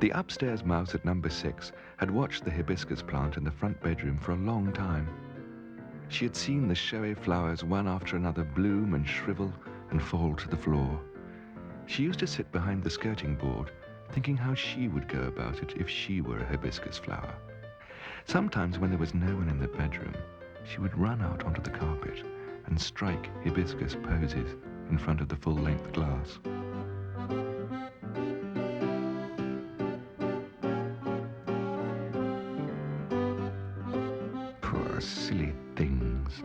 The upstairs mouse at number 6 had watched the hibiscus plant in the front bedroom for a long time. She had seen the showy flowers one after another bloom and shrivel and fall to the floor. She used to sit behind the skirting board, thinking how she would go about it if she were a hibiscus flower. Sometimes when there was no one in the bedroom, she would run out onto the carpet and strike hibiscus poses in front of the full-length glass. Poor silly things,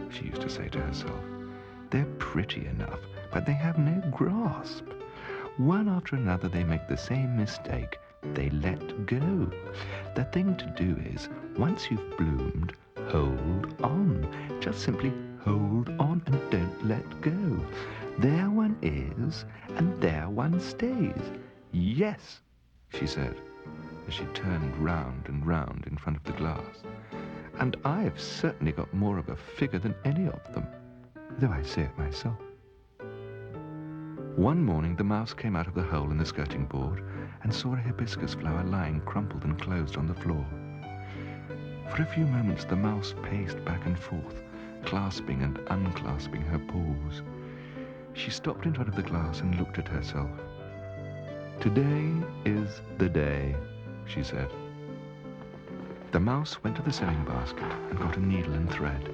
she used to say to herself. They're pretty enough, but they have no grasp. One after another they make the same mistake. They let go. The thing to do is, once you've bloomed, hold on. Just simply hold on and don't let go. There one is, and there one stays. Yes, she said, as she turned round and round in front of the glass. And I've certainly got more of a figure than any of them, though I say it myself. One morning the mouse came out of the hole in the skirting board and saw a hibiscus flower lying crumpled and closed on the floor. For a few moments the mouse paced back and forth, clasping and unclasping her paws. She stopped in front of the glass and looked at herself. "Today is the day," she said. The mouse went to the sewing basket and got a needle and thread.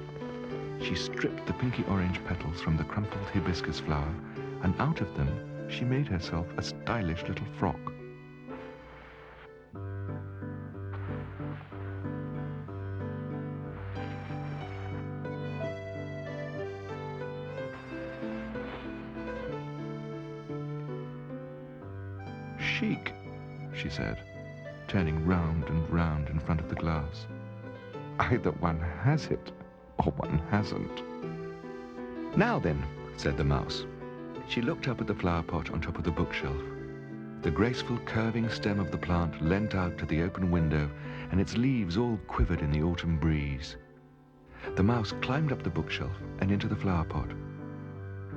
She stripped the pinky orange petals from the crumpled hibiscus flower, and out of them she made herself a stylish little frock. "Chic," she said, turning round and round in front of the glass. "Either one has it, or one hasn't." "Now then," said the mouse. She looked up at the flower pot on top of the bookshelf. The graceful curving stem of the plant leant out to the open window, and its leaves all quivered in the autumn breeze. The mouse climbed up the bookshelf and into the flower pot.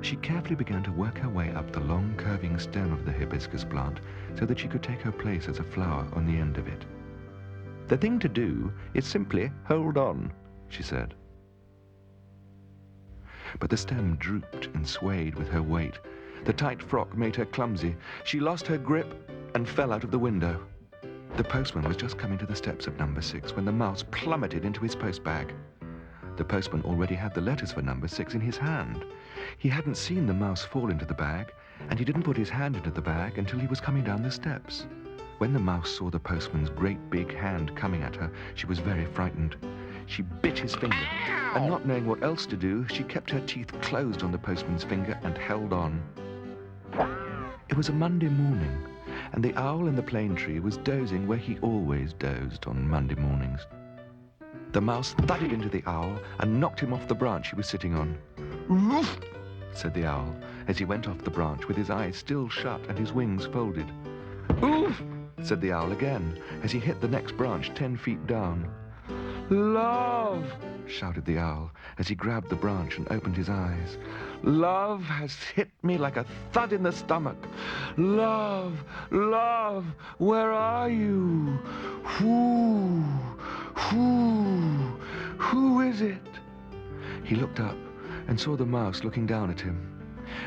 She carefully began to work her way up the long curving stem of the hibiscus plant so that she could take her place as a flower on the end of it. "The thing to do is simply hold on," she said. But the stem drooped and swayed with her weight. The tight frock made her clumsy. She lost her grip and fell out of the window. The postman was just coming to the steps of number 6 when the mouse plummeted into his postbag. The postman already had the letters for number 6 in his hand. He hadn't seen the mouse fall into the bag, and he didn't put his hand into the bag until he was coming down the steps. When the mouse saw the postman's great big hand coming at her, she was very frightened. She bit his finger, and not knowing what else to do, she kept her teeth closed on the postman's finger and held on. It was a Monday morning, and the owl in the plane tree was dozing where he always dozed on Monday mornings. The mouse thudded into the owl and knocked him off the branch he was sitting on. "Roof!" said the owl, as he went off the branch with his eyes still shut and his wings folded. "Oof!" said the owl again, as he hit the next branch 10 feet down. "Love!" shouted the owl, as he grabbed the branch and opened his eyes. "Love has hit me like a thud in the stomach. Love, love, where are you? Who is it?" He looked up and saw the mouse looking down at him.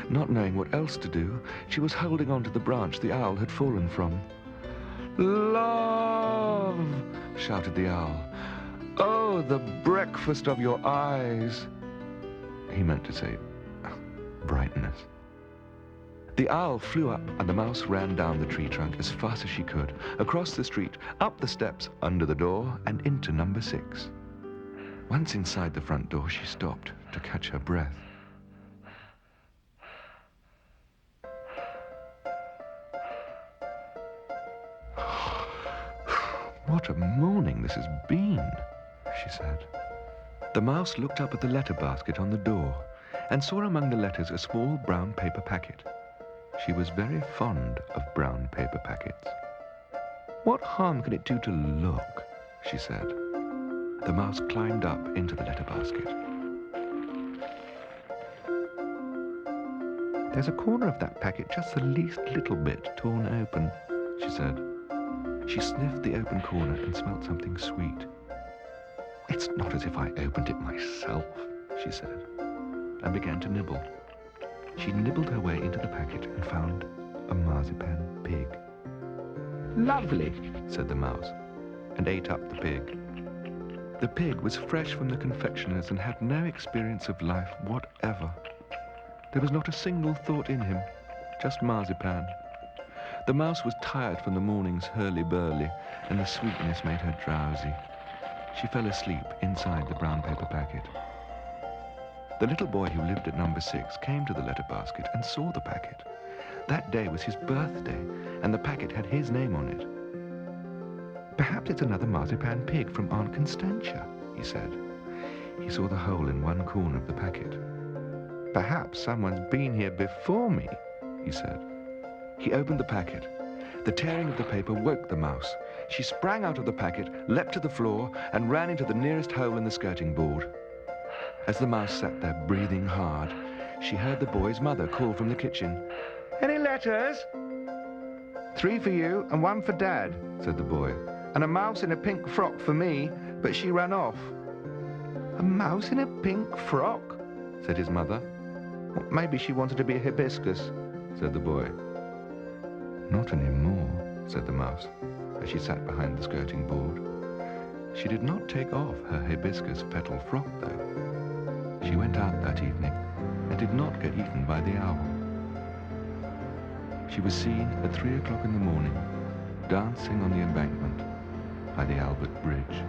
Not knowing what else to do, she was holding on to the branch the owl had fallen from. "Love!" shouted the owl. "Oh, the breakfast of your eyes." He meant to say brightness. The owl flew up and the mouse ran down the tree trunk as fast as she could, across the street, up the steps, under the door, and into number 6. Once inside the front door, she stopped to catch her breath. "What a morning this has been," she said. The mouse looked up at the letter basket on the door and saw among the letters a small brown paper packet. She was very fond of brown paper packets. "What harm can it do to look?" she said. The mouse climbed up into the letter basket. "There's a corner of that packet just the least little bit torn open," she said. She sniffed the open corner and smelt something sweet. "It's not as if I opened it myself," she said, and began to nibble. She nibbled her way into the packet and found a marzipan pig. "Lovely," said the mouse, and ate up the pig. The pig was fresh from the confectioner's and had no experience of life whatever. There was not a single thought in him, just marzipan. The mouse was tired from the morning's hurly-burly, and the sweetness made her drowsy. She fell asleep inside the brown paper packet. The little boy who lived at number 6 came to the letter basket and saw the packet. That day was his birthday, and the packet had his name on it. "Perhaps it's another marzipan pig from Aunt Constantia," he said. He saw the hole in one corner of the packet. "Perhaps someone's been here before me," he said. He opened the packet. The tearing of the paper woke the mouse. She sprang out of the packet, leapt to the floor, and ran into the nearest hole in the skirting board. As the mouse sat there breathing hard, she heard the boy's mother call from the kitchen. "Any letters?" "3 for you and 1 for Dad," said the boy. "And a mouse in a pink frock for me, but she ran off." "A mouse in a pink frock?" said his mother. "Well, maybe she wanted to be a hibiscus," said the boy. "Not anymore," said the mouse, as she sat behind the skirting board. She did not take off her hibiscus petal frock, though. She went out that evening and did not get eaten by the owl. She was seen at 3 o'clock in the morning, dancing on the embankment by the Albert Bridge.